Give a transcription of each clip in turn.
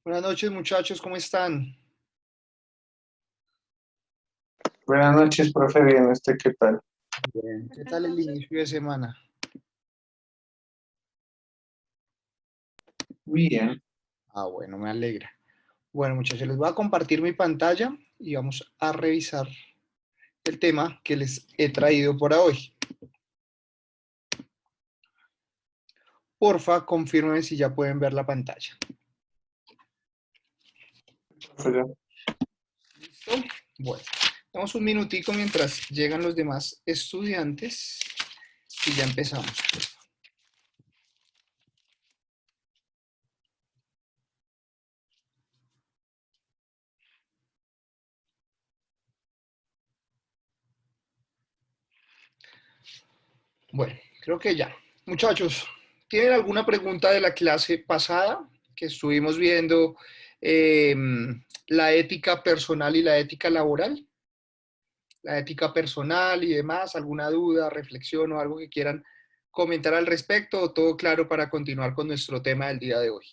Buenas noches, muchachos, ¿cómo están? Buenas noches, profe. Bien, ¿qué tal? Bien. ¿Qué Buenas tal el noches. inicio de semana? Bien. Bueno, me alegra. Bueno, muchachos, les voy a compartir mi pantalla y vamos a revisar el tema que les he traído por hoy. Porfa, confírmenme si ya pueden ver la pantalla. Profe, ya. ¿Listo? Bueno, damos un minutico mientras llegan los demás estudiantes y ya empezamos. Bueno, creo que ya. Muchachos, ¿tienen alguna pregunta de la clase pasada que estuvimos viendo eh, la ética personal y la ética laboral? La ética personal y demás, ¿alguna duda, reflexión o algo que quieran comentar al respecto? ¿O todo claro para continuar con nuestro tema del día de hoy?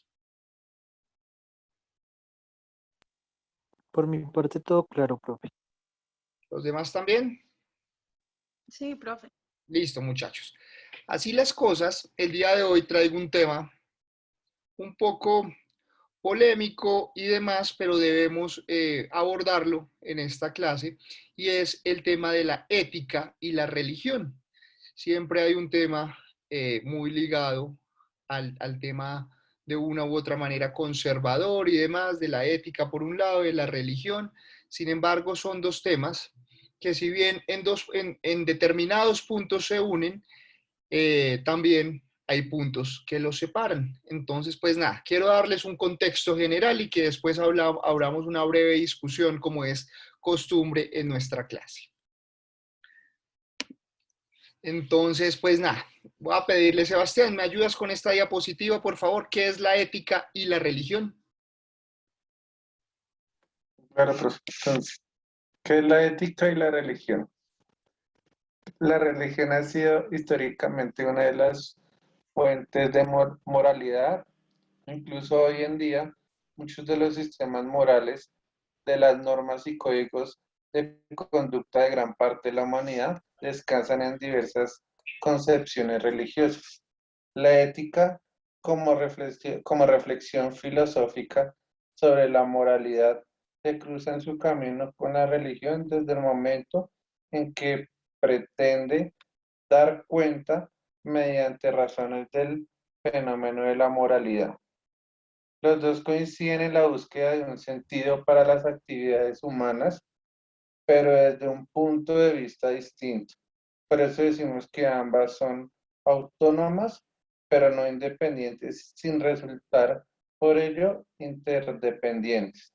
Por mi parte, todo claro, profe. ¿Los demás también? Sí, profe. Listo, muchachos. Así las cosas, el día de hoy traigo un tema un poco polémico y demás, pero debemos abordarlo en esta clase, y es el tema de la ética y la religión. Siempre hay un tema muy ligado al tema de una u otra manera conservador y demás, de la ética por un lado, de la religión. Sin embargo, son dos temas que si bien en determinados puntos se unen, también hay puntos que los separan. Entonces, pues nada, quiero darles un contexto general y que después abramos una breve discusión como es costumbre en nuestra clase. Entonces, pues nada, voy a pedirle, Sebastián, ¿me ayudas con esta diapositiva, por favor? ¿Qué es la ética y la religión? Claro, profe. Entonces, ¿qué es la ética y la religión? La religión ha sido históricamente una de las fuentes de moralidad. Incluso hoy en día, muchos de los sistemas morales, de las normas y códigos de conducta de gran parte de la humanidad, descansan en diversas concepciones religiosas. La ética como reflexión filosófica sobre la moralidad se cruza en su camino con la religión desde el momento en que pretende dar cuenta mediante razones del fenómeno de la moralidad. Los dos coinciden en la búsqueda de un sentido para las actividades humanas, pero desde un punto de vista distinto. Por eso decimos que ambas son autónomas, pero no independientes, sin resultar por ello interdependientes.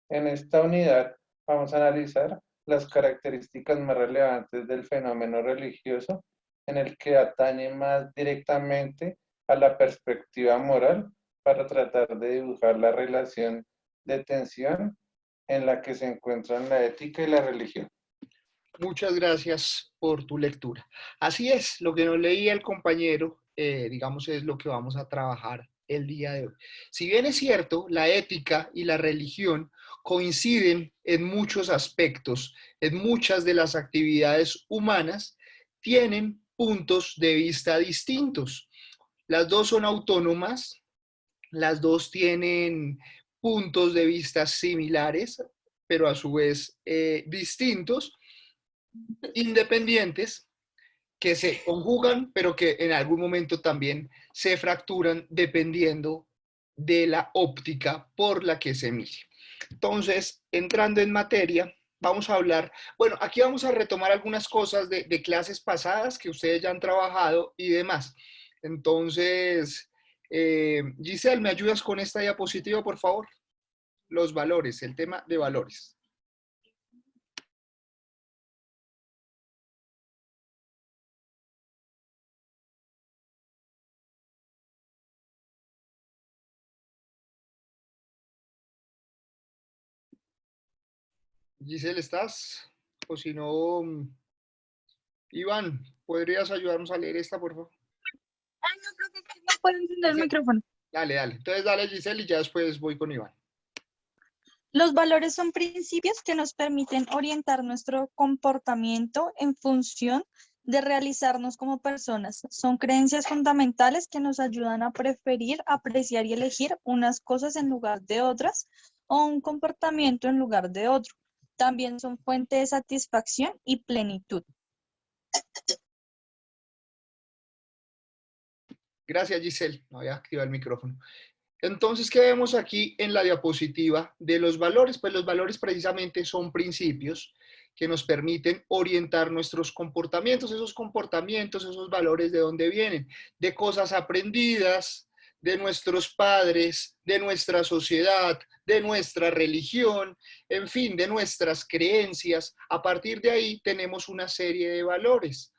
En esta unidad vamos a analizar las características más relevantes del fenómeno religioso, en el que atañe más directamente a la perspectiva moral para tratar de dibujar la relación de tensión en la que se encuentran la ética y la religión. Muchas gracias por tu lectura. Así es, lo que nos leía el compañero, digamos, es lo que vamos a trabajar el día de hoy. Si bien es cierto, la ética y la religión coinciden en muchos aspectos, en muchas de las actividades humanas, tienen puntos de vista distintos. Las dos son autónomas, las dos tienen puntos de vista similares, pero a su vez distintos, independientes, que se conjugan, pero que en algún momento también se fracturan dependiendo de la óptica por la que se mire. Entonces, entrando en materia, vamos a hablar, bueno, aquí vamos a retomar algunas cosas de clases pasadas que ustedes ya han trabajado y demás. Entonces, Giselle, ¿me ayudas con esta diapositiva, por favor? Los valores, el tema de valores. Giselle, ¿estás? O si no, Iván, ¿podrías ayudarnos a leer esta, por favor? Ay, no, profe, que no puedo encender el Perfecto. micrófono. Dale, dale. Entonces dale, Giselle, y ya después voy con Iván. Los valores son principios que nos permiten orientar nuestro comportamiento en función de realizarnos como personas. Son creencias fundamentales que nos ayudan a preferir, apreciar y elegir unas cosas en lugar de otras o un comportamiento en lugar de otro. También son fuente de satisfacción y plenitud. Gracias, Giselle. No voy a activar el micrófono. Entonces, ¿qué vemos aquí en la diapositiva de los valores? Pues los valores precisamente son principios que nos permiten orientar nuestros comportamientos. Esos comportamientos, esos valores, ¿de dónde vienen? De cosas aprendidas, de nuestros padres, de nuestra sociedad, de nuestra religión, en fin, de nuestras creencias. A partir de ahí tenemos una serie de valores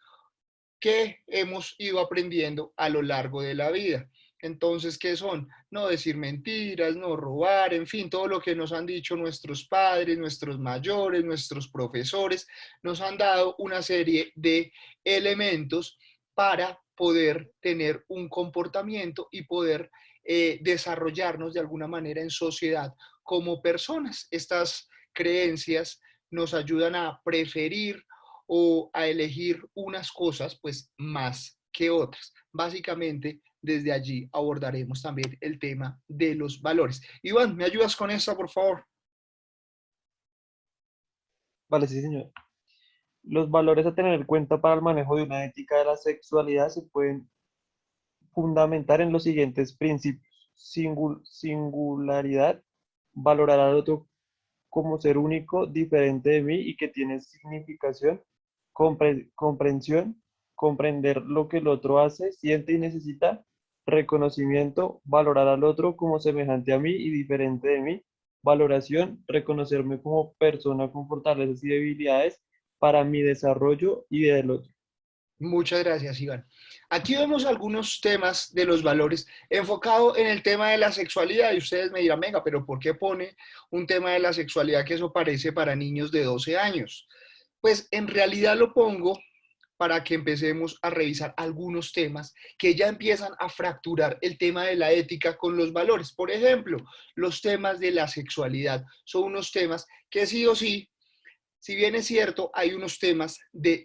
que hemos ido aprendiendo a lo largo de la vida. Entonces, ¿qué son? No decir mentiras, no robar, en fin, todo lo que nos han dicho nuestros padres, nuestros mayores, nuestros profesores, nos han dado una serie de elementos para poder tener un comportamiento y poder desarrollarnos de alguna manera en sociedad como personas. Estas creencias nos ayudan a preferir o a elegir unas cosas pues más que otras. Básicamente, desde allí abordaremos también el tema de los valores. Iván, ¿me ayudas con eso, por favor? Vale, sí, señor. Los valores a tener en cuenta para el manejo de una ética de la sexualidad se pueden fundamentar en los siguientes principios. Singularidad, valorar al otro como ser único, diferente de mí y que tiene significación. Comprensión, comprender lo que el otro hace, siente y necesita. Reconocimiento, valorar al otro como semejante a mí y diferente de mí. Valoración, reconocerme como persona con fortalezas y debilidades para mi desarrollo y del otro. Muchas gracias, Iván. Aquí vemos algunos temas de los valores enfocado en el tema de la sexualidad y ustedes me dirán, venga, pero ¿por qué pone un tema de la sexualidad que eso parece para niños de 12 años? Pues en realidad lo pongo para que empecemos a revisar algunos temas que ya empiezan a fracturar el tema de la ética con los valores. Por ejemplo, los temas de la sexualidad son unos temas que sí o sí, si bien es cierto, hay unos temas de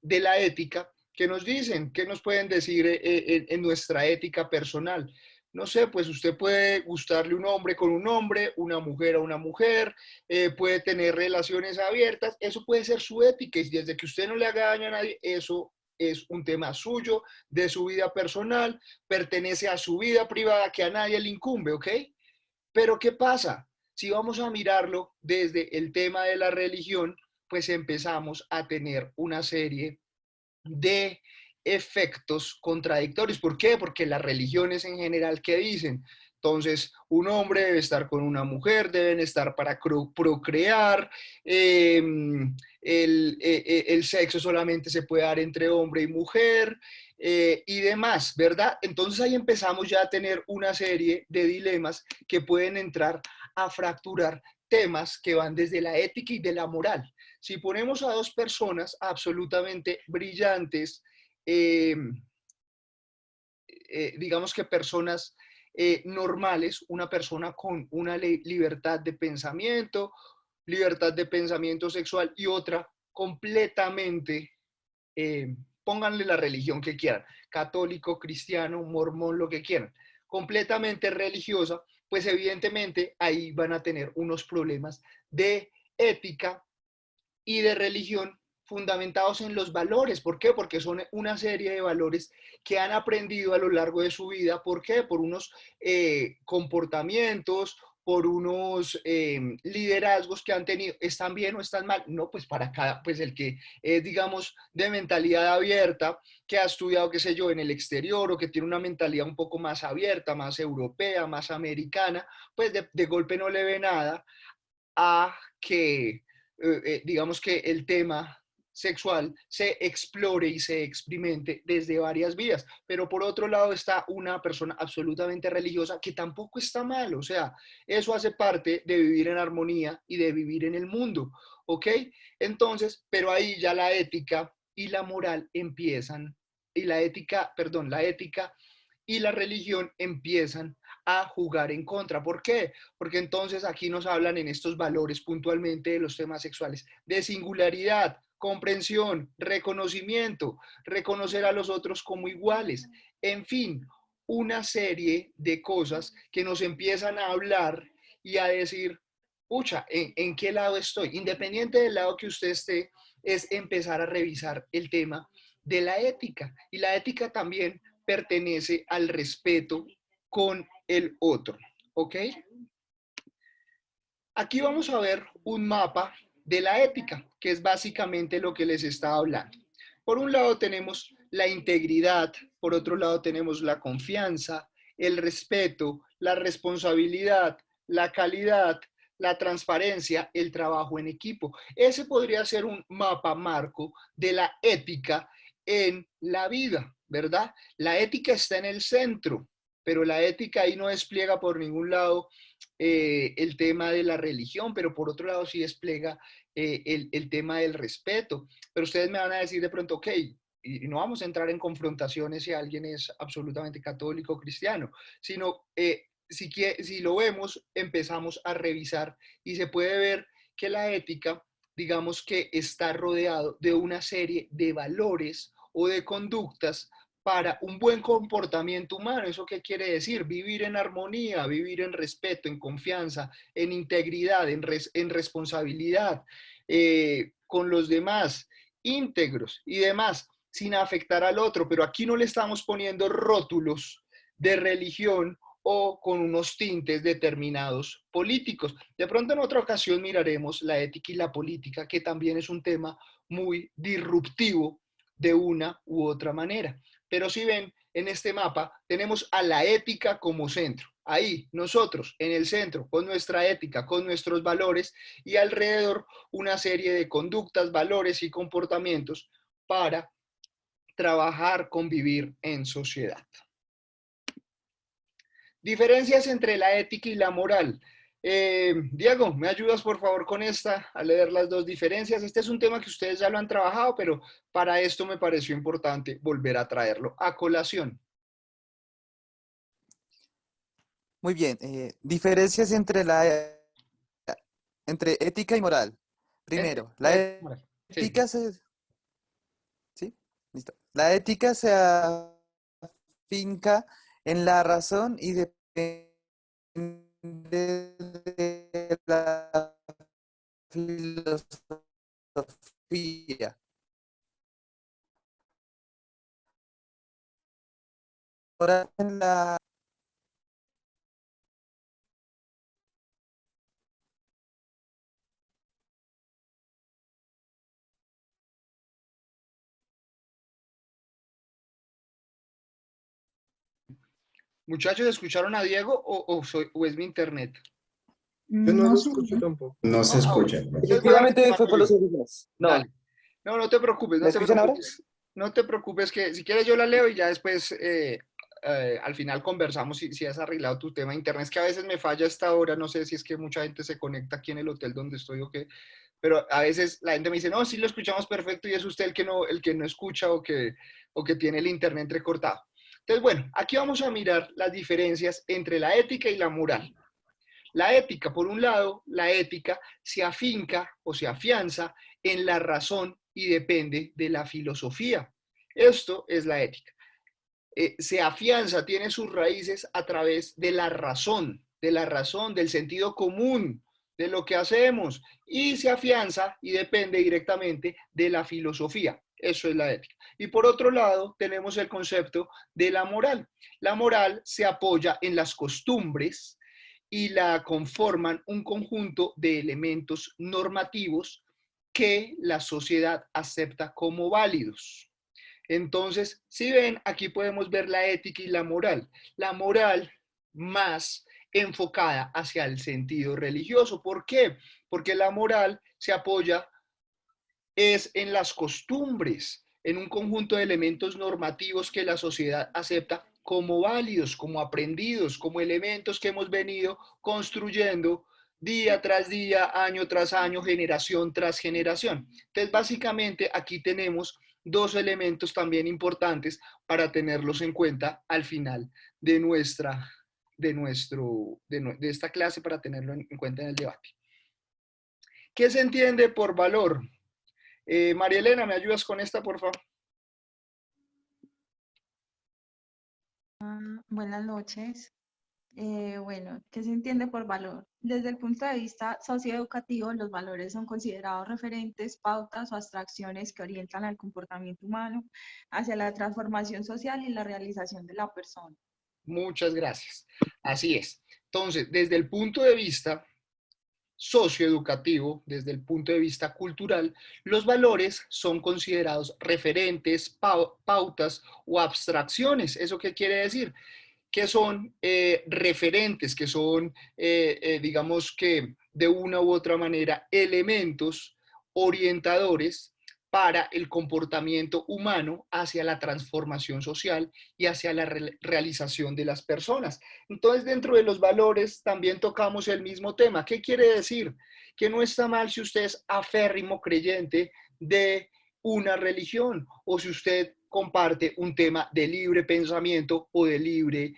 la ética que nos dicen, que nos pueden decir en nuestra ética personal. No sé, pues usted puede gustarle un hombre con un hombre, una mujer a una mujer, puede tener relaciones abiertas, eso puede ser su ética y desde que usted no le haga daño a nadie, eso es un tema suyo, de su vida personal, pertenece a su vida privada que a nadie le incumbe, ¿ok? Pero ¿qué pasa? Si vamos a mirarlo desde el tema de la religión, pues empezamos a tener una serie de efectos contradictorios. ¿Por qué? Porque las religiones en general, ¿qué dicen? Entonces, un hombre debe estar con una mujer, deben estar para procrear, el sexo solamente se puede dar entre hombre y mujer y demás, ¿verdad? Entonces ahí empezamos ya a tener una serie de dilemas que pueden entrar a fracturar temas que van desde la ética y de la moral. Si ponemos a dos personas absolutamente brillantes, eh, digamos que personas normales, una persona con una libertad de pensamiento sexual y otra completamente, pónganle la religión que quieran, católico, cristiano, mormón, lo que quieran, completamente religiosa, pues evidentemente ahí van a tener unos problemas de ética y de religión fundamentados en los valores. ¿Por qué? Porque son una serie de valores que han aprendido a lo largo de su vida. ¿Por qué? Por unos comportamientos, por unos liderazgos que han tenido. ¿Están bien o están mal? No, pues para cada, pues el que es, digamos, de mentalidad abierta, que ha estudiado, qué sé yo, en el exterior o que tiene una mentalidad un poco más abierta, más europea, más americana, pues de golpe no le ve nada a que, digamos que el tema sexual se explore y se experimente desde varias vías. Pero por otro lado está una persona absolutamente religiosa que tampoco está mal, o sea, eso hace parte de vivir en armonía y de vivir en el mundo, ¿ok? Entonces, pero ahí ya la ética y la moral empiezan, y la ética, perdón, la ética y la religión empiezan a jugar en contra. ¿Por qué? Porque entonces aquí nos hablan en estos valores puntualmente de los temas sexuales, de singularidad, comprensión, reconocimiento, reconocer a los otros como iguales, en fin, una serie de cosas que nos empiezan a hablar y a decir, pucha, ¿en qué lado estoy? Independiente del lado que usted esté, es empezar a revisar el tema de la ética. Y la ética también pertenece al respeto con el otro, ¿ok? Aquí vamos a ver un mapa de la ética, que es básicamente lo que les estaba hablando. Por un lado tenemos la integridad, por otro lado tenemos la confianza, el respeto, la responsabilidad, la calidad, la transparencia, el trabajo en equipo. Ese podría ser un mapa marco de la ética en la vida, ¿verdad? La ética está en el centro, pero la ética ahí no despliega por ningún lado el tema de la religión, pero por otro lado sí despliega el tema del respeto. Pero ustedes me van a decir de pronto, ok, y no vamos a entrar en confrontaciones si alguien es absolutamente católico o cristiano, sino si lo vemos, empezamos a revisar y se puede ver que la ética, digamos que está rodeado de una serie de valores o de conductas para un buen comportamiento humano. ¿Eso qué quiere decir? Vivir en armonía, vivir en respeto, en confianza, en integridad, en responsabilidad, con los demás, íntegros y demás, sin afectar al otro. Pero aquí no le estamos poniendo rótulos de religión o con unos tintes determinados políticos. De pronto en otra ocasión miraremos la ética y la política, que también es un tema muy disruptivo de una u otra manera. Pero si ven, en este mapa tenemos a la ética como centro. Ahí, nosotros, en el centro, con nuestra ética, con nuestros valores y alrededor una serie de conductas, valores y comportamientos para trabajar, convivir en sociedad. Diferencias entre la ética y la moral. Diego, ¿me ayudas por favor con esta, a leer las dos diferencias? Este es un tema que ustedes ya lo han trabajado, pero para esto me pareció importante volver a traerlo a colación. Muy bien. Diferencias entre ética y moral. Primero, la Sí. ética ¿sí? Listo. La ética se afinca en la razón y depende de la filosofía. Ahora en la Muchachos, ¿escucharon a Diego o es mi internet? Yo no No lo sé. escucho tampoco. No se Ah, bueno. escucha. Entonces voy a Efectivamente fue retomar por los yo. audífonos. No, Dale. No, no te preocupes, ¿me no te escuchan ahora? preocupes. No te preocupes, que si quieres yo la leo y ya después al final conversamos si has arreglado tu tema de internet. Es que a veces me falla esta hora, no sé si es que mucha gente se conecta aquí en el hotel donde estoy o qué, pero a veces la gente me dice, no, sí lo escuchamos perfecto y es usted el que no escucha o que tiene el internet entrecortado. Entonces, bueno, aquí vamos a mirar las diferencias entre la ética y la moral. La ética, por un lado, la ética se afinca o se afianza en la razón y depende de la filosofía. Esto es la ética. Se afianza, tiene sus raíces a través de la razón, del sentido común, de lo que hacemos, y se afianza y depende directamente de la filosofía. Eso es la ética. Y por otro lado, tenemos el concepto de la moral. La moral se apoya en las costumbres y la conforman un conjunto de elementos normativos que la sociedad acepta como válidos. Entonces, si ven, aquí podemos ver la ética y la moral. La moral más enfocada hacia el sentido religioso. ¿Por qué? Porque la moral se apoya es en las costumbres, en un conjunto de elementos normativos que la sociedad acepta como válidos, como aprendidos, como elementos que hemos venido construyendo día tras día, año tras año, generación tras generación. Entonces, básicamente aquí tenemos dos elementos también importantes para tenerlos en cuenta al final de de esta clase, para tenerlo en cuenta en el debate. ¿Qué se entiende por valor? María Elena, ¿me ayudas con esta, por favor? Buenas noches. Bueno, ¿qué se entiende por valor? Desde el punto de vista socioeducativo, los valores son considerados referentes, pautas o abstracciones que orientan al comportamiento humano hacia la transformación social y la realización de la persona. Muchas gracias. Así es. Entonces, desde el punto de vista socioeducativo, desde el punto de vista cultural, los valores son considerados referentes, pautas o abstracciones. ¿Eso qué quiere decir? Que son referentes, que son, digamos que de una u otra manera, elementos orientadores para el comportamiento humano hacia la transformación social y hacia la realización de las personas. Entonces, dentro de los valores también tocamos el mismo tema. ¿Qué quiere decir? Que no está mal si usted es aférrimo creyente de una religión o si usted comparte un tema de libre pensamiento o de libre,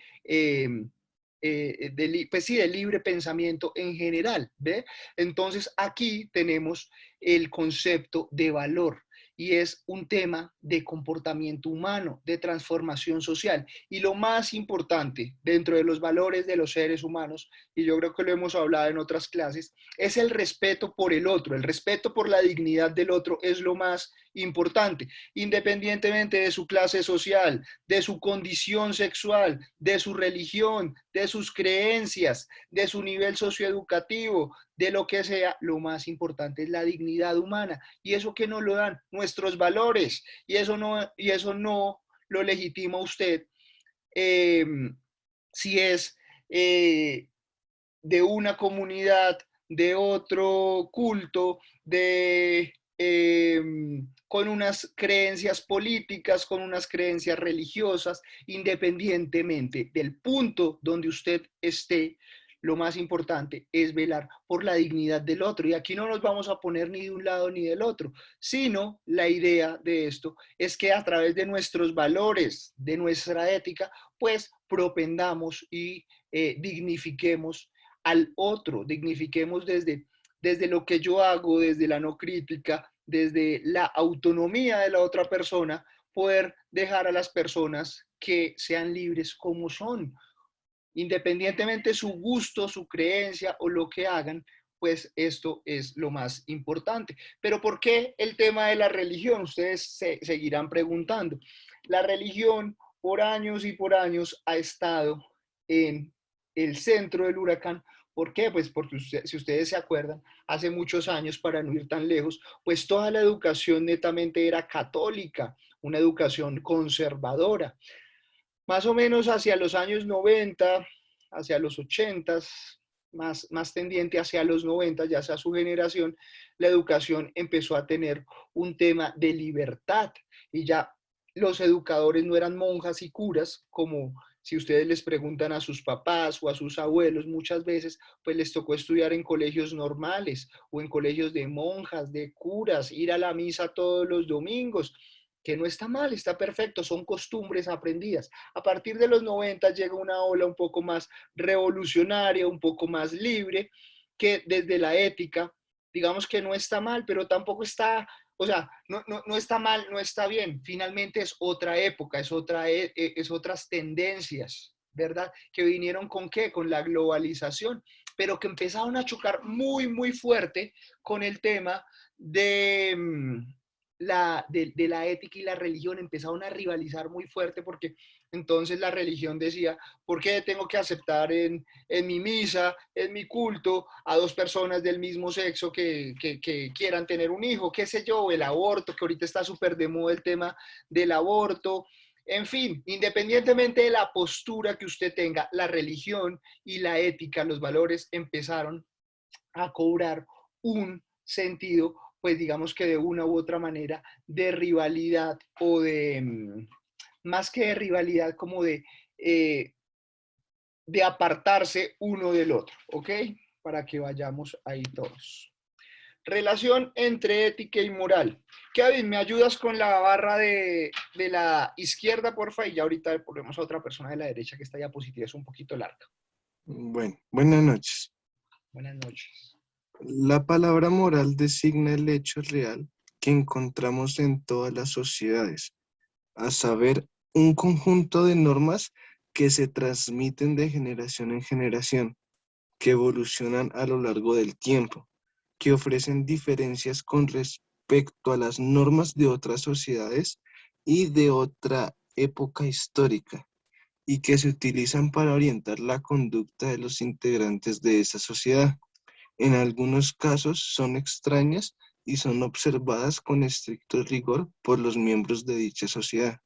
pues sí, de libre pensamiento en general, ¿ve? Entonces aquí tenemos el concepto de valor y es un tema de comportamiento humano, de transformación social. Y lo más importante dentro de los valores de los seres humanos, y yo creo que lo hemos hablado en otras clases, es el respeto por el otro. El respeto por la dignidad del otro es lo más importante, independientemente de su clase social, de su condición sexual, de su religión, de sus creencias, de su nivel socioeducativo, de lo que sea. Lo más importante es la dignidad humana, y eso que nos lo dan nuestros valores, y eso no lo legitima usted si es de una comunidad, de otro culto, con unas creencias políticas, con unas creencias religiosas, independientemente del punto donde usted esté. Lo más importante es velar por la dignidad del otro. Y aquí no nos vamos a poner ni de un lado ni del otro, sino la idea de esto es que a través de nuestros valores, de nuestra ética, pues propendamos y dignifiquemos al otro, dignifiquemos desde lo que yo hago, desde la no crítica, desde la autonomía de la otra persona, poder dejar a las personas que sean libres como son, independientemente de su gusto, su creencia o lo que hagan. Pues esto es lo más importante. Pero ¿por qué el tema de la religión? Ustedes se seguirán preguntando. La religión por años y por años ha estado en el centro del huracán. ¿Por qué? Pues porque si ustedes se acuerdan, hace muchos años, para no ir tan lejos, pues toda la educación netamente era católica, una educación conservadora. Más o menos hacia los años 90, hacia los 80, más tendiente hacia los 90, ya sea su generación, la educación empezó a tener un tema de libertad y ya los educadores no eran monjas y curas, como si ustedes les preguntan a sus papás o a sus abuelos muchas veces, pues les tocó estudiar en colegios normales o en colegios de monjas, de curas, ir a la misa todos los domingos, que no está mal, está perfecto, son costumbres aprendidas. A partir de los 90 llega una ola un poco más revolucionaria, un poco más libre, que desde la ética, digamos que no está mal, pero tampoco está, o sea, no está mal, no está bien. Finalmente es otra época, es otras tendencias, ¿verdad? Que vinieron con ¿qué? Con la globalización, pero que empezaron a chocar muy, muy fuerte con el tema de la ética y la religión. Empezaron a rivalizar muy fuerte, porque entonces la religión decía, ¿por qué tengo que aceptar en mi misa, en mi culto, a dos personas del mismo sexo que quieran tener un hijo? ¿Qué sé yo? El aborto, que ahorita está súper de moda el tema del aborto. En fin, independientemente de la postura que usted tenga, la religión y la ética, los valores empezaron a cobrar un sentido, pues digamos que de una u otra manera, de rivalidad o más que de rivalidad, como de apartarse uno del otro, ¿ok? Para que vayamos ahí todos. Relación entre ética y moral. Kevin, ¿me ayudas con la barra de la izquierda, porfa? Y ya ahorita ponemos a otra persona de la derecha, que esta diapositiva es un poquito larga. Bueno, buenas noches. Buenas noches. La palabra moral designa el hecho real que encontramos en todas las sociedades, a saber, un conjunto de normas que se transmiten de generación en generación, que evolucionan a lo largo del tiempo, que ofrecen diferencias con respecto a las normas de otras sociedades y de otra época histórica, y que se utilizan para orientar la conducta de los integrantes de esa sociedad. En algunos casos son extrañas y son observadas con estricto rigor por los miembros de dicha sociedad.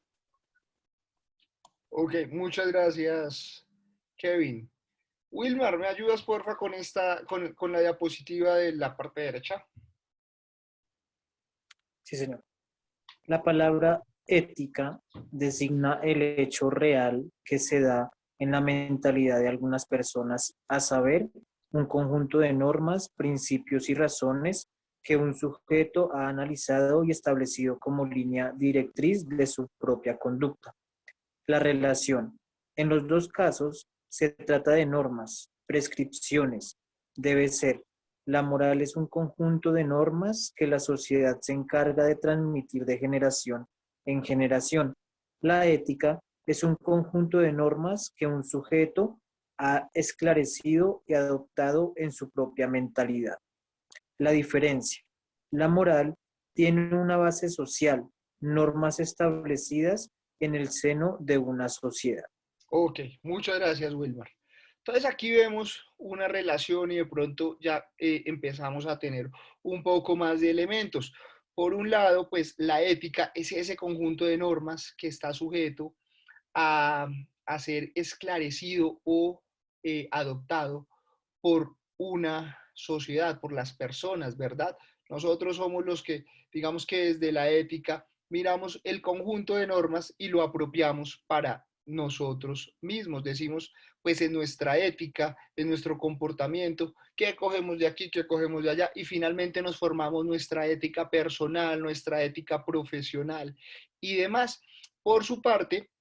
Ok, muchas gracias, Kevin. Wilmar, ¿me ayudas, porfa, con la diapositiva de la parte derecha? Sí, señor. La palabra ética designa el hecho real que se da en la mentalidad de algunas personas, a saber, un conjunto de normas, principios y razones que un sujeto ha analizado y establecido como línea directriz de su propia conducta. La relación. En los dos casos se trata de normas, prescripciones. Debe ser. La moral es un conjunto de normas que la sociedad se encarga de transmitir de generación en generación. La ética es un conjunto de normas que un sujeto ha esclarecido y adoptado en su propia mentalidad. La diferencia. La moral tiene una base social, normas establecidas en el seno de una sociedad. Ok, muchas gracias, Wilmar. Entonces aquí vemos una relación y de pronto ya empezamos a tener un poco más de elementos. Por un lado, pues la ética es ese conjunto de normas que está sujeto a, a ser esclarecido o adoptado por una sociedad, por las personas, ¿verdad? Nosotros somos los que, digamos que desde la ética, miramos el conjunto de normas y lo apropiamos para nosotros mismos. Decimos, pues en nuestra ética, en nuestro comportamiento, qué cogemos de aquí, qué cogemos de allá, y finalmente nos formamos nuestra ética personal, nuestra ética profesional y demás. Por su parte,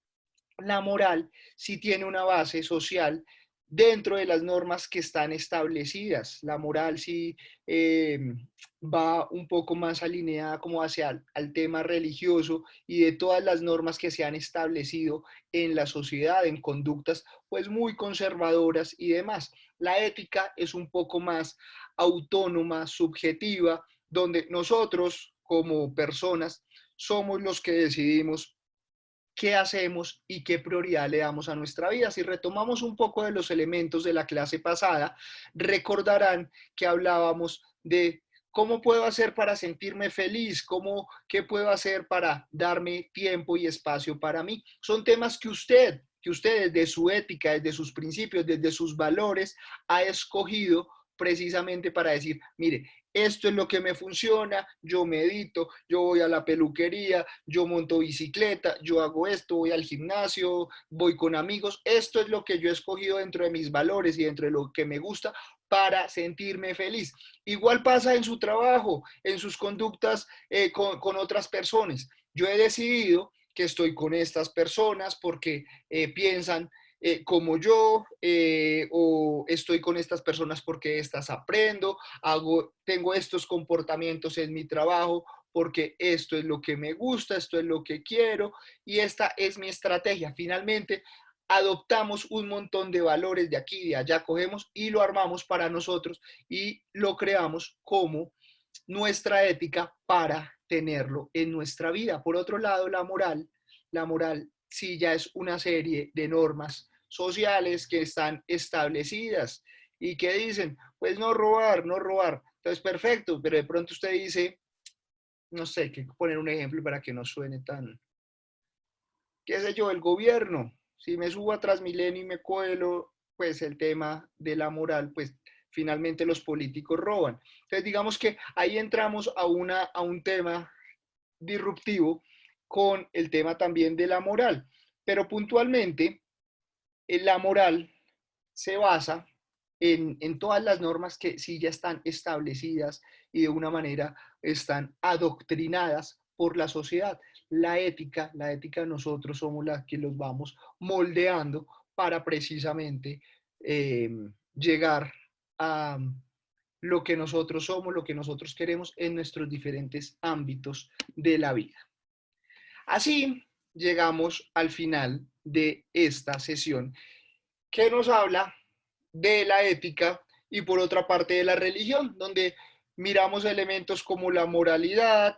la moral sí tiene una base social dentro de las normas que están establecidas. La moral sí va un poco más alineada como hacia al tema religioso y de todas las normas que se han establecido en la sociedad, en conductas pues muy conservadoras y demás. La ética es un poco más autónoma, subjetiva, donde nosotros como personas somos los que decidimos qué hacemos y qué prioridad le damos a nuestra vida. Si retomamos un poco de los elementos de la clase pasada, recordarán que hablábamos de cómo puedo hacer para sentirme feliz, qué puedo hacer para darme tiempo y espacio para mí. Son temas que usted desde su ética, desde sus principios, desde sus valores, ha escogido precisamente para decir, mire, esto es lo que me funciona, yo medito, yo voy a la peluquería, yo monto bicicleta, yo hago esto, voy al gimnasio, voy con amigos, esto es lo que yo he escogido dentro de mis valores y dentro de lo que me gusta para sentirme feliz. Igual pasa en su trabajo, en sus conductas con otras personas. Yo he decidido que estoy con estas personas porque piensan como yo, o estoy con estas personas porque estas aprendo, tengo estos comportamientos en mi trabajo porque esto es lo que me gusta, esto es lo que quiero y esta es mi estrategia. Finalmente, adoptamos un montón de valores de aquí y de allá, cogemos y lo armamos para nosotros y lo creamos como nuestra ética para tenerlo en nuestra vida. Por otro lado, la moral sí ya es una serie de normas sociales que están establecidas y que dicen, pues no robar, no robar. Entonces, perfecto, pero de pronto usted dice, no sé, que poner un ejemplo para que no suene tan, qué sé yo, el gobierno. Si me subo a Transmilenio y me cuelo, pues el tema de la moral, pues finalmente los políticos roban. Entonces, digamos que ahí entramos a un tema disruptivo con el tema también de la moral. Pero puntualmente, la moral se basa en todas las normas que sí ya están establecidas y de una manera están adoctrinadas por la sociedad. La ética nosotros somos las que los vamos moldeando para precisamente llegar a lo que nosotros somos, lo que nosotros queremos en nuestros diferentes ámbitos de la vida. Así llegamos al final de esta sesión que nos habla de la ética y por otra parte de la religión, donde miramos elementos como la moralidad,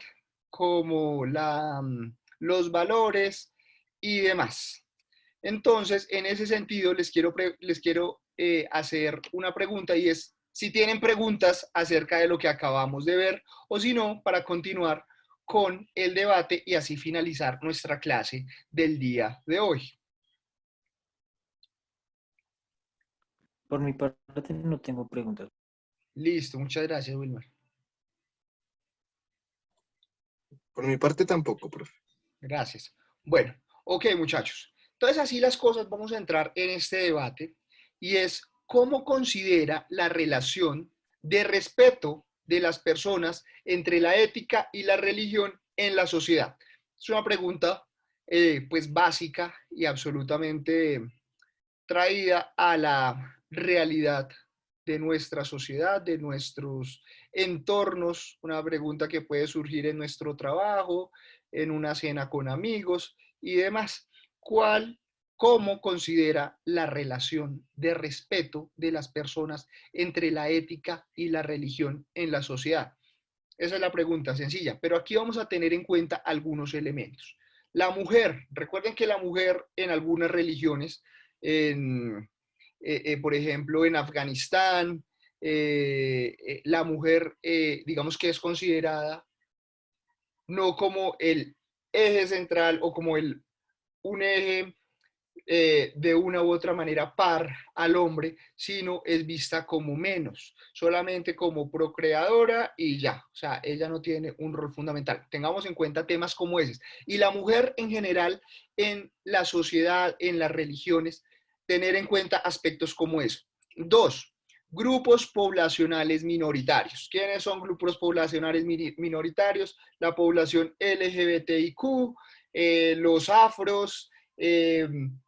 como los valores y demás. Entonces, en ese sentido, les quiero hacer una pregunta y es si tienen preguntas acerca de lo que acabamos de ver o si no, para continuar con el debate y así finalizar nuestra clase del día de hoy. Por mi parte no tengo preguntas. Listo, muchas gracias, Wilmar. Por mi parte tampoco, profe. Gracias. Bueno, ok, muchachos. Entonces, así las cosas, vamos a entrar en este debate y es cómo considera la relación de respeto de las personas entre la ética y la religión en la sociedad. Es una pregunta, pues, básica y absolutamente traída a la realidad de nuestra sociedad, de nuestros entornos, una pregunta que puede surgir en nuestro trabajo, en una cena con amigos y demás. ¿Cómo considera la relación de respeto de las personas entre la ética y la religión en la sociedad? Esa es la pregunta sencilla, pero aquí vamos a tener en cuenta algunos elementos. La mujer, recuerden que la mujer en algunas religiones, por ejemplo, en Afganistán, la mujer, digamos que es considerada no como el eje central o como un eje de una u otra manera par al hombre, sino es vista como menos, solamente como procreadora y ya, o sea, ella no tiene un rol fundamental. Tengamos en cuenta temas como esos. Y la mujer en general en la sociedad, en las religiones, tener en cuenta aspectos como eso. Dos, grupos poblacionales minoritarios. ¿Quiénes son grupos poblacionales minoritarios? La población LGBTIQ, los afros,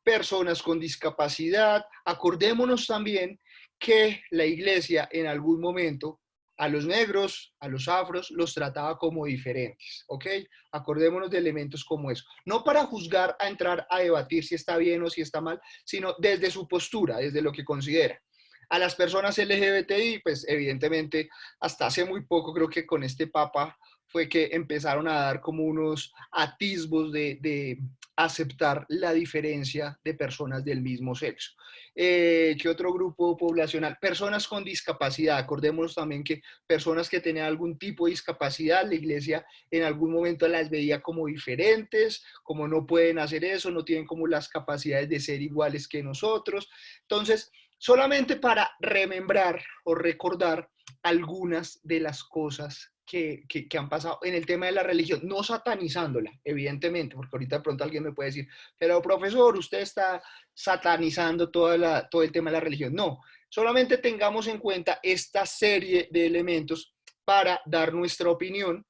personas con discapacidad. Acordémonos también que la iglesia en algún momento a los negros, a los afros, los trataba como diferentes, ¿ok? Acordémonos de elementos como eso. No para juzgar, a entrar a debatir si está bien o si está mal, sino desde su postura, desde lo que considera. A las personas LGBTI, pues evidentemente hasta hace muy poco, creo que con este papa fue que empezaron a dar como unos atisbos de aceptar la diferencia de personas del mismo sexo. ¿Qué otro grupo poblacional? Personas con discapacidad. Acordémonos también que personas que tenían algún tipo de discapacidad, la iglesia en algún momento las veía como diferentes, como no pueden hacer eso, no tienen como las capacidades de ser iguales que nosotros. Entonces, solamente para remembrar o recordar algunas de las cosas que han pasado en el tema de la religión, no satanizándola, evidentemente, porque ahorita de pronto alguien me puede decir, pero profesor, usted está satanizando todo el tema de la religión. No, solamente tengamos en cuenta esta serie de elementos para dar nuestra opinión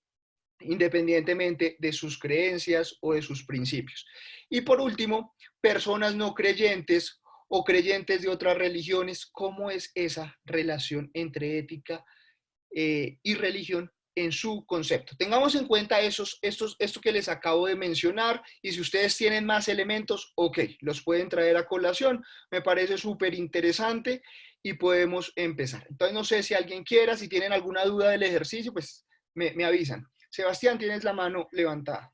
independientemente de sus creencias o de sus principios. Y por último, personas no creyentes o creyentes de otras religiones, ¿cómo es esa relación entre ética y religión en su concepto? Tengamos en cuenta esto que les acabo de mencionar y si ustedes tienen más elementos, ok, los pueden traer a colación. Me parece súper interesante y podemos empezar. Entonces, no sé si alguien quiera, si tienen alguna duda del ejercicio, pues me avisan. Sebastián, tienes la mano levantada.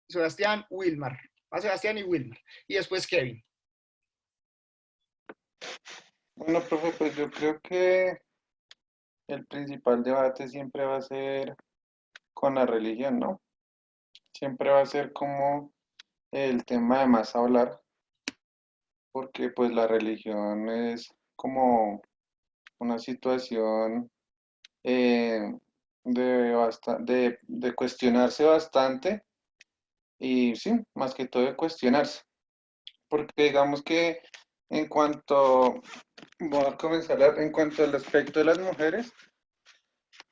Sebastián, Wilmar. A Sebastián y Wilmar. Y después Kevin. Bueno, profe, pues yo creo que el principal debate siempre va a ser con la religión, ¿no? Siempre va a ser como el tema de más hablar, porque pues la religión es como una situación de cuestionarse bastante y sí, más que todo de cuestionarse, porque digamos que En cuanto, voy a comenzar, en cuanto al aspecto de las mujeres,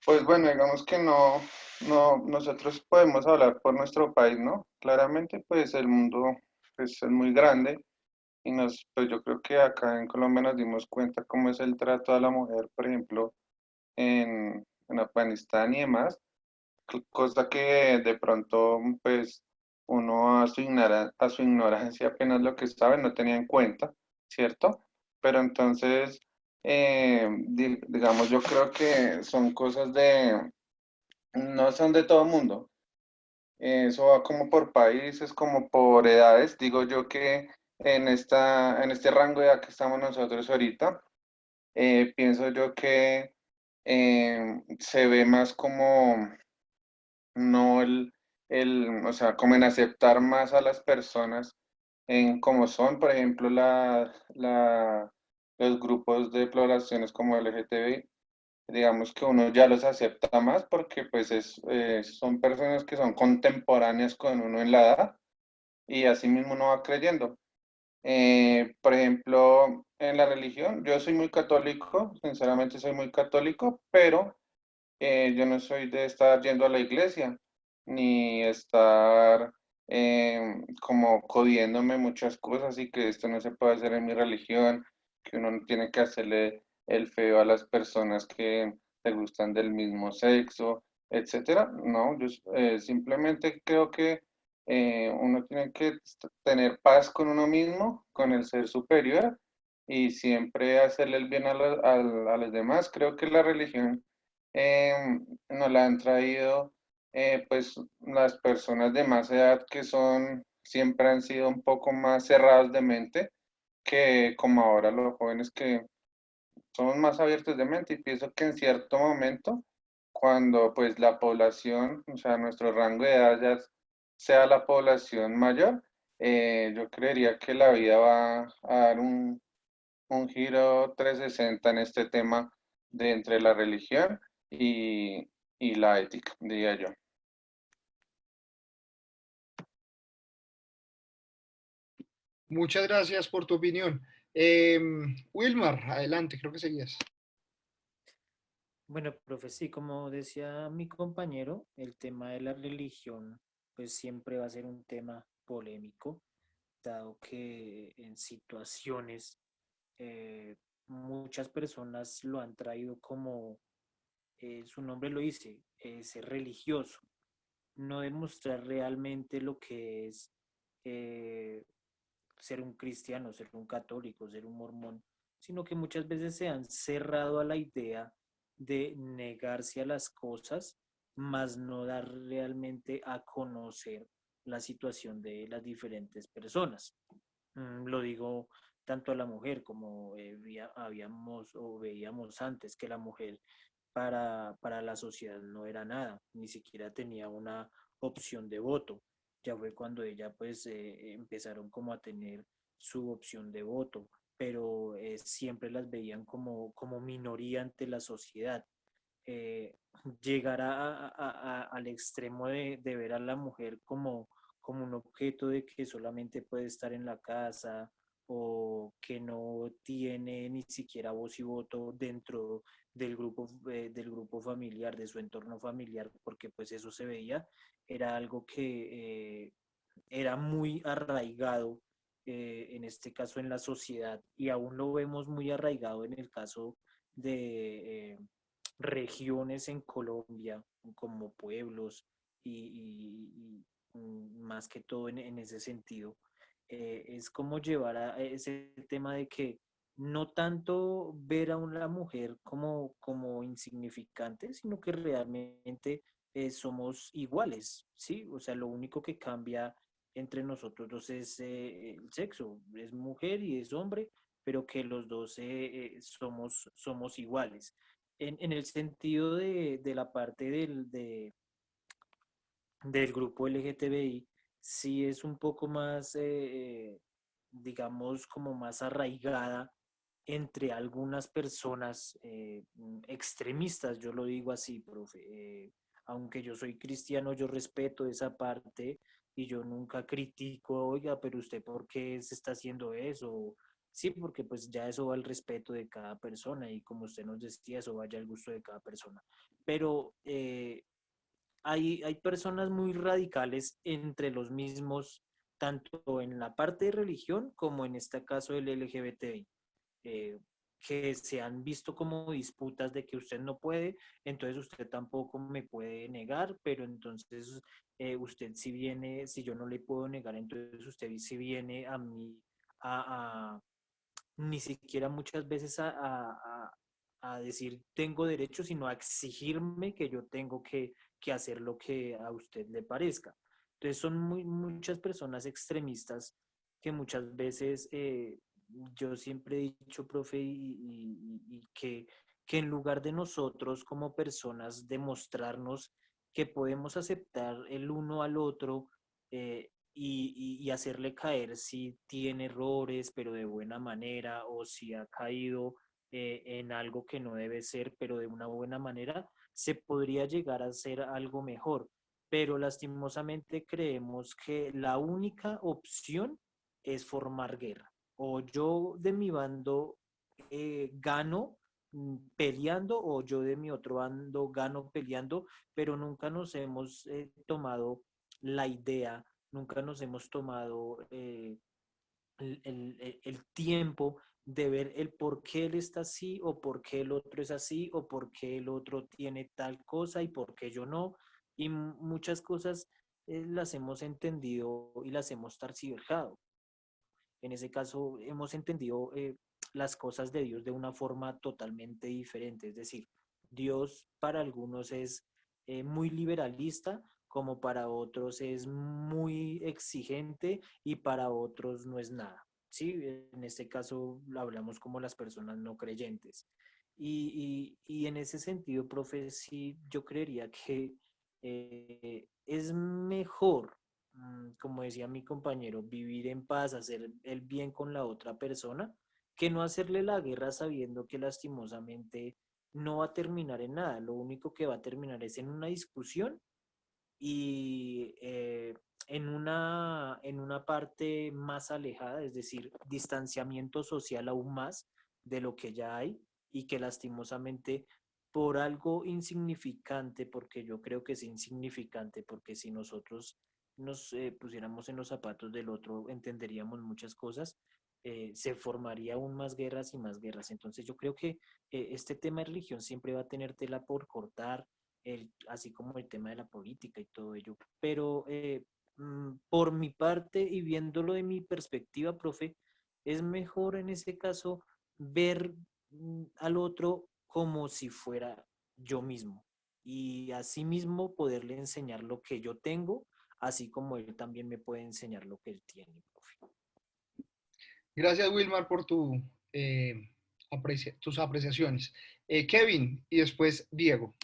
pues bueno, digamos que nosotros podemos hablar por nuestro país, ¿no? Claramente, pues el mundo pues, es muy grande y pues yo creo que acá en Colombia nos dimos cuenta cómo es el trato a la mujer, por ejemplo, en Afganistán y demás, cosa que de pronto, pues uno a su ignorancia apenas lo que sabe no tenía en cuenta, ¿cierto? Pero entonces, digamos, yo creo que son cosas no son de todo mundo. Eso va como por países, como por edades. Digo yo que en este rango de edad que estamos nosotros ahorita, pienso yo que se ve más como no o sea, como en aceptar más a las personas en como son, por ejemplo, los grupos de poblaciones como LGTBI, digamos que uno ya los acepta más porque pues son personas que son contemporáneas con uno en la edad y así mismo uno va creyendo. Por ejemplo, en la religión, yo soy muy católico, sinceramente soy muy católico, pero yo no soy de estar yendo a la iglesia, ni estar como codiéndome muchas cosas y que esto no se puede hacer en mi religión, que uno no tiene que hacerle el feo a las personas que te gustan del mismo sexo, etcétera. No, yo simplemente creo que uno tiene que tener paz con uno mismo, con el ser superior y siempre hacerle el bien a los demás. Creo que la religión nos la han traído pues las personas de más edad que siempre han sido un poco más cerrados de mente que como ahora los jóvenes que somos más abiertos de mente y pienso que en cierto momento cuando pues la población, o sea, nuestro rango de edad ya sea la población mayor, yo creería que la vida va a dar un giro 360 en este tema de entre la religión y la ética, diría yo. Muchas gracias por tu opinión. Wilmar, adelante, creo que seguías. Bueno, profe, sí, como decía mi compañero, el tema de la religión, pues siempre va a ser un tema polémico, dado que en situaciones muchas personas lo han traído como su nombre lo dice, ser religioso, no demostrar realmente lo que es eh, ser un cristiano, ser un católico, ser un mormón, sino que muchas veces se han cerrado a la idea de negarse a las cosas, más no dar realmente a conocer la situación de las diferentes personas. Lo digo tanto a la mujer como habíamos o veíamos antes que la mujer para la sociedad no era nada, ni siquiera tenía una opción de voto. Ya fue cuando ella pues empezaron como a tener su opción de voto, pero siempre las veían como minoría ante la sociedad. Eh, Llegar al extremo de ver a la mujer como un objeto de que solamente puede estar en la casa o que no tiene ni siquiera voz y voto dentro del grupo familiar, de su entorno familiar, porque pues eso se veía, era algo que era muy arraigado, en este caso en la sociedad, y aún lo vemos muy arraigado en el caso de regiones en Colombia, como pueblos más que todo en ese sentido. Es como llevar a ese tema de que no tanto ver a una mujer como insignificante, sino que realmente somos iguales, ¿sí? O sea, lo único que cambia entre nosotros dos es el sexo, es mujer y es hombre, pero que los dos somos iguales. En el sentido de la parte del grupo LGTBI, sí es un poco más, digamos, como más arraigada entre algunas personas extremistas, yo lo digo así, profe. Aunque yo soy cristiano, yo respeto esa parte y yo nunca critico, oiga, pero usted ¿por qué se está haciendo eso? Sí, porque pues ya eso va al respeto de cada persona y como usted nos decía, eso vaya al gusto de cada persona. Pero hay personas muy radicales entre los mismos, tanto en la parte de religión como en este caso el LGBTI, eh, que se han visto como disputas de que usted no puede, entonces usted tampoco me puede negar, pero entonces usted si viene, si yo no le puedo negar, entonces usted si viene a mí a ni siquiera muchas veces a decir tengo derecho, sino a exigirme que yo tengo que hacer lo que a usted le parezca. Entonces son muchas personas extremistas que muchas veces yo siempre he dicho, profe, y que en lugar de nosotros como personas demostrarnos que podemos aceptar el uno al otro, y hacerle caer si tiene errores, pero de buena manera, o si ha caído en algo que no debe ser, pero de una buena manera, se podría llegar a hacer algo mejor. Pero lastimosamente creemos que la única opción es formar guerra. O yo de mi bando gano peleando, o yo de mi otro bando gano peleando, pero nunca nos hemos tomado la idea, nunca nos hemos tomado el tiempo de ver el por qué él está así, o por qué el otro es así, o por qué el otro tiene tal cosa y por qué yo no. Y muchas cosas las hemos entendido y las hemos targiversado. En ese caso, hemos entendido las cosas de Dios de una forma totalmente diferente. Es decir, Dios para algunos es muy liberalista, como para otros es muy exigente y para otros no es nada. Sí, en este caso hablamos como las personas no creyentes. Y en ese sentido, profe, sí, yo creería que es mejor, como decía mi compañero, vivir en paz, hacer el bien con la otra persona, que no hacerle la guerra sabiendo que lastimosamente no va a terminar en nada. Lo único que va a terminar es en una discusión y en una parte más alejada, es decir, distanciamiento social aún más de lo que ya hay, y que lastimosamente por algo insignificante, porque yo creo que es insignificante, porque si nosotros nos pusiéramos en los zapatos del otro, entenderíamos muchas cosas, se formaría aún más guerras y más guerras. Entonces yo creo que este tema de religión siempre va a tener tela por cortar, así como el tema de la política y todo ello. Pero por mi parte y viéndolo de mi perspectiva, profe, es mejor en ese caso ver al otro como si fuera yo mismo, y así mismo poderle enseñar lo que yo tengo, así como él también me puede enseñar lo que él tiene, profe. Gracias, Wilmar, por tus apreciaciones. Kevin y después Diego.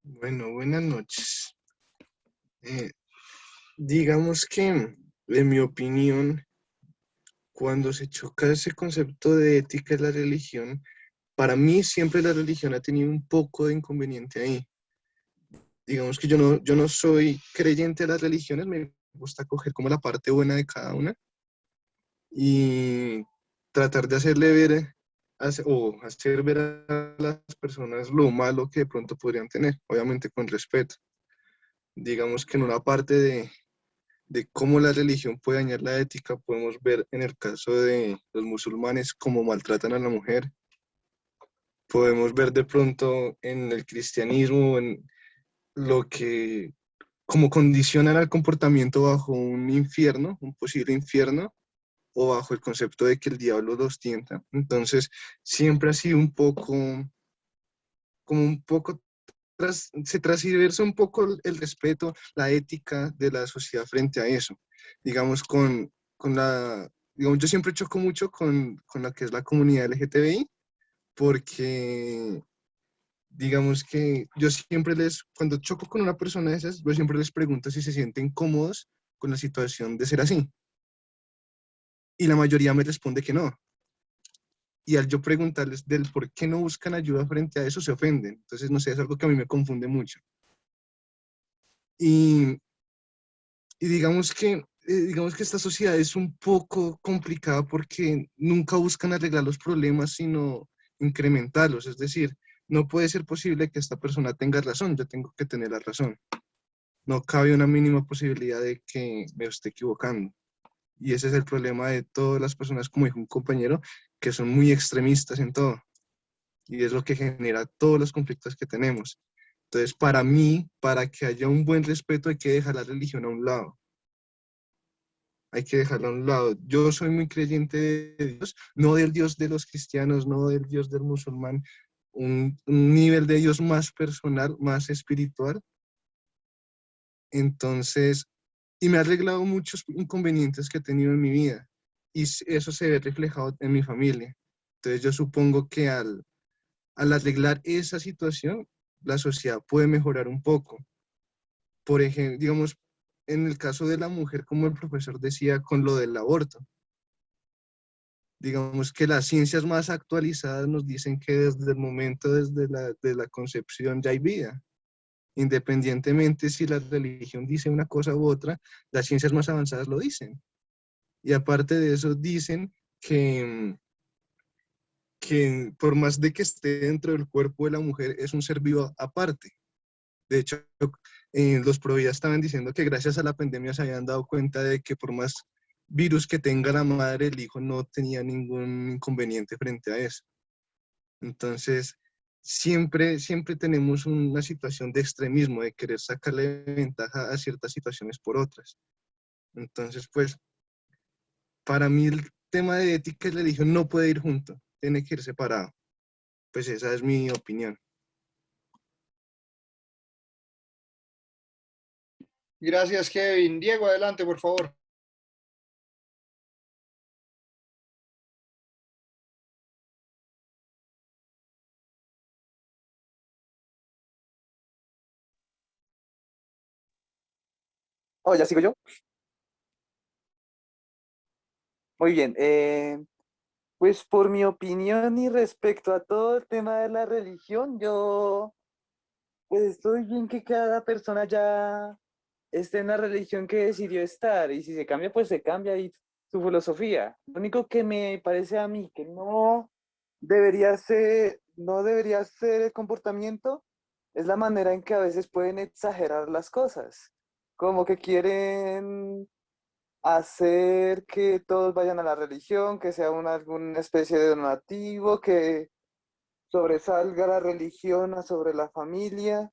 Bueno, buenas noches. Digamos que, en mi opinión, cuando se choca ese concepto de ética y la religión, para mí siempre la religión ha tenido un poco de inconveniente ahí. Digamos que yo no soy creyente de las religiones, me gusta coger como la parte buena de cada una y tratar de hacerle ver o hacer ver a las personas lo malo que de pronto podrían tener, obviamente con respeto. Digamos que en una parte de cómo la religión puede dañar la ética, podemos ver en el caso de los musulmanes cómo maltratan a la mujer. Podemos ver de pronto en el cristianismo, en lo que, como condicionan al comportamiento bajo un infierno, un posible infierno, o bajo el concepto de que el diablo los tienta. Entonces, siempre ha sido un poco, como un poco, se transversa un poco el respeto, la ética de la sociedad frente a eso. Digamos, digamos, yo siempre choco mucho con la que es la comunidad LGTBI, porque digamos que yo siempre cuando choco con una persona de esas, yo siempre les pregunto si se sienten cómodos con la situación de ser así. Y la mayoría me responde que no. Y al yo preguntarles del por qué no buscan ayuda frente a eso, se ofenden. Entonces, no sé, es algo que a mí me confunde mucho. Y digamos que digamos que esta sociedad es un poco complicada porque nunca buscan arreglar los problemas, sino incrementarlos. Es decir, no puede ser posible que esta persona tenga razón, yo tengo que tener la razón. No cabe una mínima posibilidad de que me esté equivocando. Y ese es el problema de todas las personas, como dijo un compañero, que son muy extremistas en todo. Y es lo que genera todos los conflictos que tenemos. Entonces, para mí, para que haya un buen respeto, hay que dejar la religión a un lado. Hay que dejarla a un lado. Yo soy muy creyente de Dios, no del Dios de los cristianos, no del Dios del musulmán, un nivel de Dios más personal, más espiritual. Entonces, y me ha arreglado muchos inconvenientes que he tenido en mi vida, y eso se ve reflejado en mi familia. Entonces, yo supongo que al arreglar esa situación, la sociedad puede mejorar un poco. Por ejemplo, digamos, en el caso de la mujer, como el profesor decía, con lo del aborto. Digamos que las ciencias más actualizadas nos dicen que desde el momento, de la concepción ya hay vida. Independientemente si la religión dice una cosa u otra, las ciencias más avanzadas lo dicen. Y aparte de eso, dicen que por más de que esté dentro del cuerpo de la mujer, es un ser vivo aparte. De hecho, los providas estaban diciendo que gracias a la pandemia se habían dado cuenta de que por más virus que tenga la madre, el hijo no tenía ningún inconveniente frente a eso. Entonces, siempre tenemos una situación de extremismo, de querer sacarle ventaja a ciertas situaciones por otras. Entonces, pues, para mí el tema de ética y religión no puede ir junto, tiene que ir separado. Pues esa es mi opinión. Gracias, Kevin. Diego, adelante, por favor. Oh, ¿ya sigo yo? Muy bien. Pues por mi opinión y respecto a todo el tema de la religión, yo pues estoy bien que cada persona ya esté en la religión que decidió estar y si se cambia, pues se cambia y su filosofía. Lo único que me parece a mí que no debería ser el comportamiento es la manera en que a veces pueden exagerar las cosas, como que quieren hacer que todos vayan a la religión, que sea alguna especie de donativo, que sobresalga la religión sobre la familia.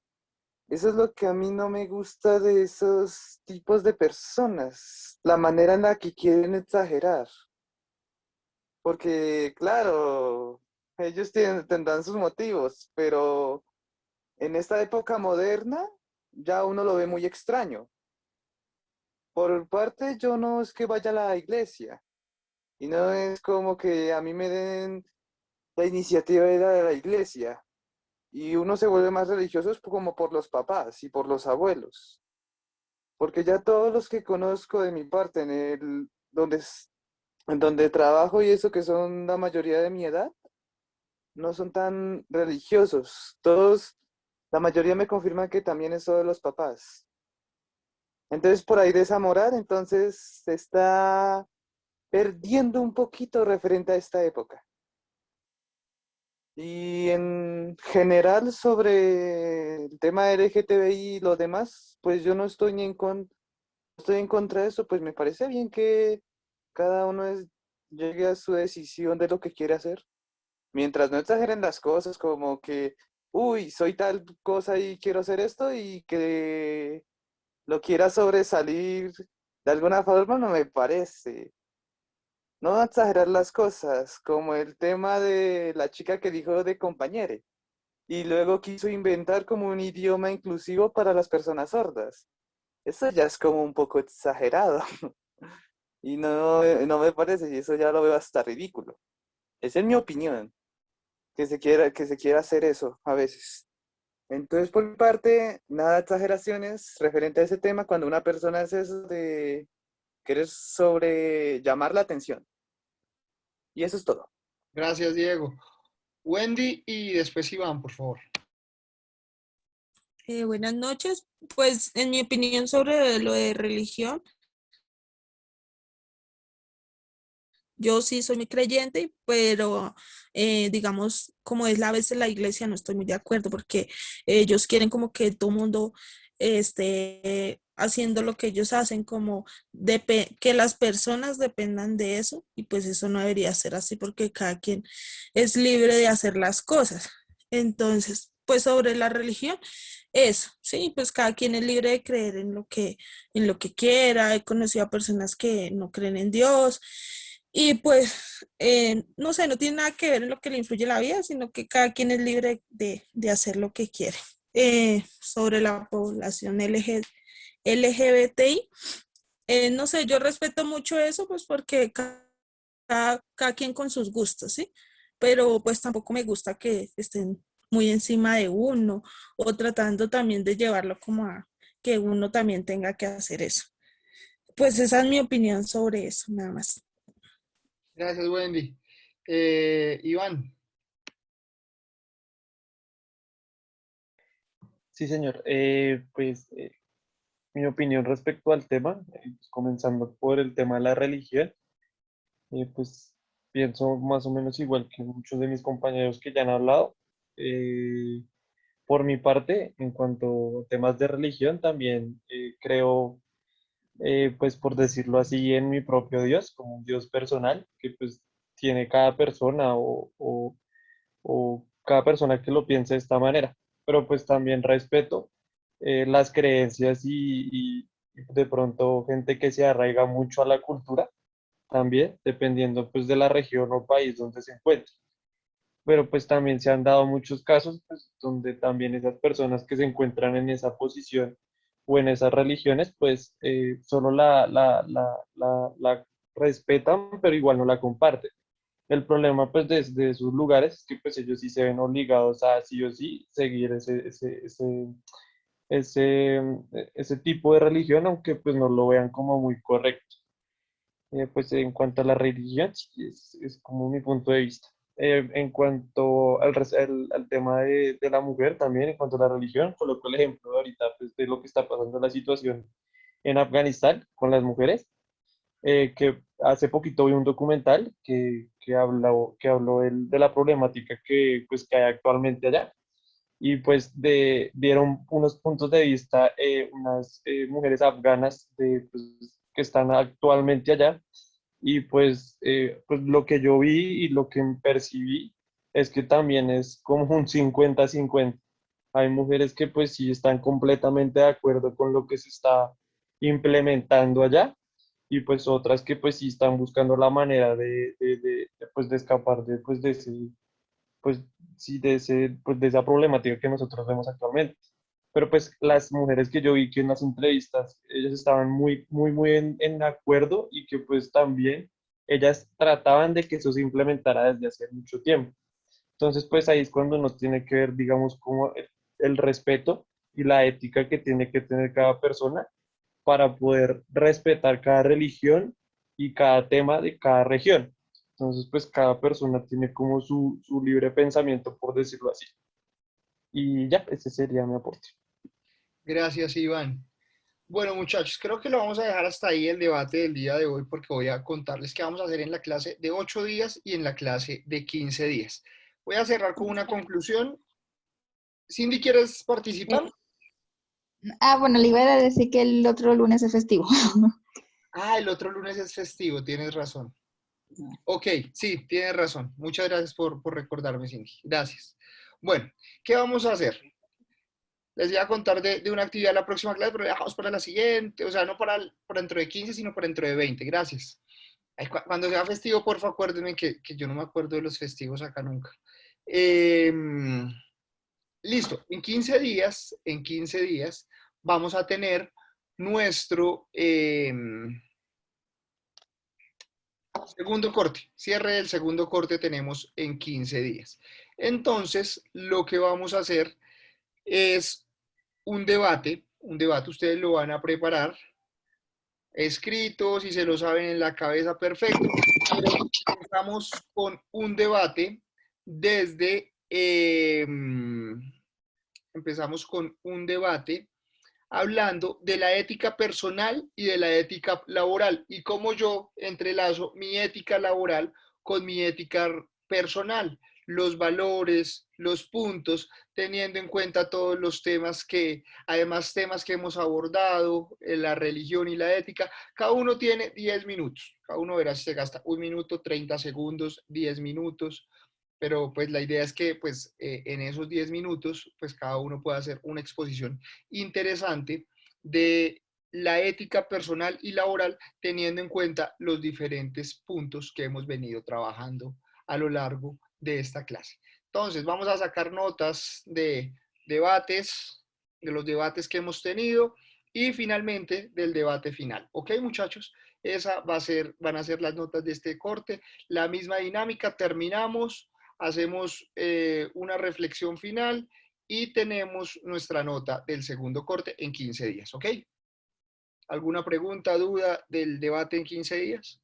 Eso es lo que a mí no me gusta de esos tipos de personas, la manera en la que quieren exagerar. Porque, claro, tendrán sus motivos, pero en esta época moderna ya uno lo ve muy extraño. Por parte, yo no es que vaya a la iglesia, y no es como que a mí me den la iniciativa de ir a la iglesia. Y uno se vuelve más religioso como por los papás y por los abuelos. Porque ya todos los que conozco de mi parte, en donde trabajo y eso que son la mayoría de mi edad, no son tan religiosos. Todos, la mayoría me confirman que también es de los papás. Entonces, por ahí de esa moral, entonces se está perdiendo un poquito referente a esta época. Y en general sobre el tema LGTBI y lo demás, pues yo no estoy estoy en contra de eso, pues me parece bien que cada uno llegue a su decisión de lo que quiere hacer. Mientras no exageren las cosas como que, uy, soy tal cosa y quiero hacer esto y que lo quiera sobresalir de alguna forma, no me parece. No exagerar las cosas, como el tema de la chica que dijo de compañere y luego quiso inventar como un idioma inclusivo para las personas sordas. Eso ya es como un poco exagerado y no me parece y eso ya lo veo hasta ridículo. Esa es mi opinión, que se quiera hacer eso a veces. Entonces, por mi parte, nada de exageraciones referente a ese tema cuando una persona hace eso de querer sobre llamar la atención. Y eso es todo. Gracias, Diego. Wendy y después Iván, por favor. Buenas noches. Pues en mi opinión sobre lo de religión, Yo sí soy muy creyente, pero digamos, como es a veces la iglesia, no estoy muy de acuerdo porque ellos quieren como que todo mundo esté haciendo lo que ellos hacen, como que las personas dependan de eso, y pues eso no debería ser así porque cada quien es libre de hacer las cosas. Entonces, pues sobre la religión, eso, sí, pues cada quien es libre de creer en lo que quiera. He conocido a personas que no creen en Dios y pues, no sé, no tiene nada que ver en lo que le influye la vida, sino que cada quien es libre de hacer lo que quiere. Sobre la población LGBTI, no sé, yo respeto mucho eso, pues porque cada quien con sus gustos, ¿sí? Pero pues tampoco me gusta que estén muy encima de uno o tratando también de llevarlo como a que uno también tenga que hacer eso. Pues esa es mi opinión sobre eso, nada más. Gracias, Wendy. Iván. Sí, señor. Mi opinión respecto al tema, pues, comenzando por el tema de la religión, pues pienso más o menos igual que muchos de mis compañeros que ya han hablado. Eh, por mi parte, en cuanto a temas de religión, también creo, pues por decirlo así, en mi propio Dios, como un Dios personal, que pues tiene cada persona o cada persona que lo piense de esta manera. Pero pues también respeto las creencias y de pronto gente que se arraiga mucho a la cultura también, dependiendo pues de la región o país donde se encuentre. Pero pues también se han dado muchos casos pues, donde también esas personas que se encuentran en esa posición o en esas religiones, pues solo la respetan, pero igual no la comparten. El problema, pues, desde sus lugares es que, pues, ellos sí se ven obligados a, sí o sí, seguir ese, ese tipo de religión, aunque, pues, no lo vean como muy correcto. Pues, en cuanto a la religión, sí, es como mi punto de vista. En cuanto al tema de la mujer también, en cuanto a la religión, coloco el ejemplo de ahorita, pues, de lo que está pasando la situación en Afganistán con las mujeres, que hace poquito vi un documental que habló de la problemática pues, que hay actualmente allá. Y pues dieron unos puntos de vista unas mujeres afganas pues, que están actualmente allá. Y pues lo que yo vi y lo que percibí es que también es como un 50-50. Hay mujeres que pues sí están completamente de acuerdo con lo que se está implementando allá y pues otras que pues sí están buscando la manera pues, de escapar pues, de ese, pues, sí, pues, de esa problemática que nosotros vemos actualmente. Pero pues las mujeres que yo vi que en las entrevistas, ellas estaban muy en acuerdo y que pues también ellas trataban de que eso se implementara desde hace mucho tiempo. Entonces pues ahí es cuando uno tiene que ver, digamos, como el respeto y la ética que tiene que tener cada persona para poder respetar cada religión y cada tema de cada región. Entonces, pues cada persona tiene como su libre pensamiento, por decirlo así. Y ya, ese sería mi aporte. Gracias, Iván. Bueno, muchachos, creo que lo vamos a dejar hasta ahí el debate del día de hoy porque voy a contarles qué vamos a hacer en la clase de 8 días y en la clase de 15 días. Voy a cerrar con una conclusión. Cindy, ¿quieres participar? Bueno, le iba a decir que el otro lunes es festivo. Ah, el otro lunes es festivo, tienes razón. Ok, sí, tienes razón. Muchas gracias por recordarme, Cindy. Gracias. Bueno, ¿qué vamos a hacer? Les voy a contar de una actividad de la próxima clase, pero la dejamos para la siguiente, o sea, no para dentro de 15, sino para dentro de 20. Gracias. Ay, cuando sea festivo, porfa, acuérdenme que yo no me acuerdo de los festivos acá nunca. Listo, en 15 días vamos a tener nuestro segundo corte. Cierre del segundo corte tenemos en 15 días. Entonces, lo que vamos a hacer es un debate ustedes lo van a preparar escrito, si se lo saben en la cabeza, perfecto. Empezamos con un debate desde, empezamos con un debate hablando de la ética personal y de la ética laboral y cómo yo entrelazo mi ética laboral con mi ética personal, los valores, los puntos, teniendo en cuenta todos los temas además temas que hemos abordado, la religión y la ética. Cada uno tiene 10 minutos, cada uno verá si se gasta 1 minuto, 30 segundos, 10 minutos, pero pues la idea es que pues en esos 10 minutos pues cada uno pueda hacer una exposición interesante de la ética personal y laboral, teniendo en cuenta los diferentes puntos que hemos venido trabajando a lo largo de esta clase. Entonces, vamos a sacar notas de debates, de los debates que hemos tenido y finalmente del debate final. ¿Ok, muchachos? Esa van a ser las notas de este corte. La misma dinámica, terminamos, hacemos una reflexión final y tenemos nuestra nota del segundo corte en 15 días. ¿Ok? ¿Alguna pregunta, duda del debate en 15 días?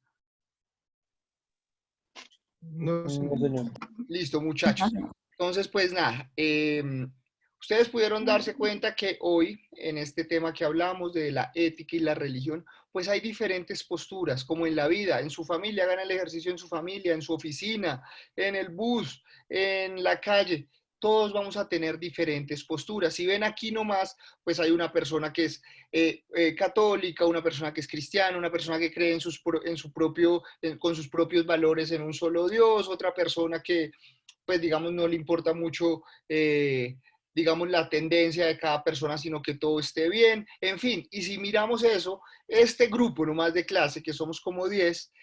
No, No, señor. señor. Listo, muchachos. Entonces, pues nada, ustedes pudieron darse cuenta que hoy, en este tema que hablamos de la ética y la religión, pues hay diferentes posturas, como en la vida, en su familia, hagan el ejercicio en su familia, en su oficina, en el bus, en la calle. Todos vamos a tener diferentes posturas. Si ven aquí nomás, pues hay una persona que es católica, una persona que es cristiana, una persona que cree con sus propios valores en un solo Dios, otra persona que, pues digamos, no le importa mucho, digamos, la tendencia de cada persona, sino que todo esté bien, en fin. Y si miramos eso, este grupo nomás de clase, que somos como 10,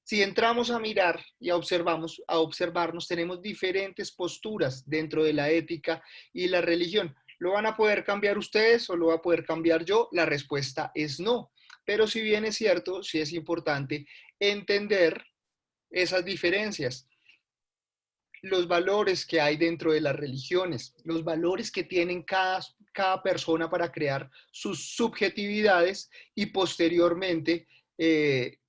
si entramos a mirar y a observarnos, tenemos diferentes posturas dentro de la ética y la religión. ¿Lo van a poder cambiar ustedes o lo va a poder cambiar yo? La respuesta es no. Pero si bien es cierto, sí es importante entender esas diferencias, los valores que hay dentro de las religiones, los valores que tienen cada persona para crear sus subjetividades y posteriormente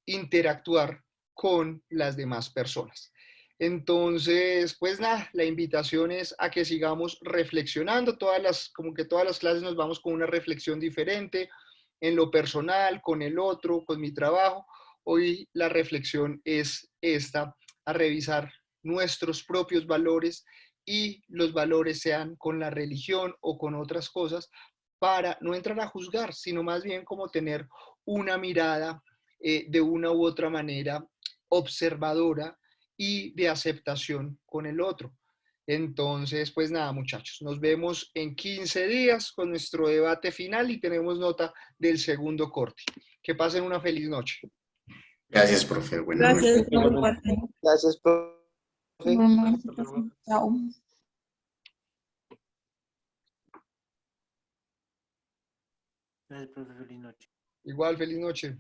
interactuar con las demás personas. Entonces, pues nada, la invitación es a que sigamos reflexionando, como que todas las clases nos vamos con una reflexión diferente, en lo personal, con el otro, con mi trabajo. Hoy la reflexión es esta, a revisar nuestros propios valores y los valores sean con la religión o con otras cosas, para no entrar a juzgar, sino más bien como tener una mirada de una u otra manera observadora y de aceptación con el otro. Entonces, pues nada, muchachos, nos vemos en 15 días con nuestro debate final y tenemos nota del segundo corte. Que pasen una feliz noche. Gracias, profe. Buenas noches. Gracias, profe. Igualmente. Gracias, profe. Bueno, Hasta luego. chao. Gracias, profe. Feliz noche. Igual, feliz noche.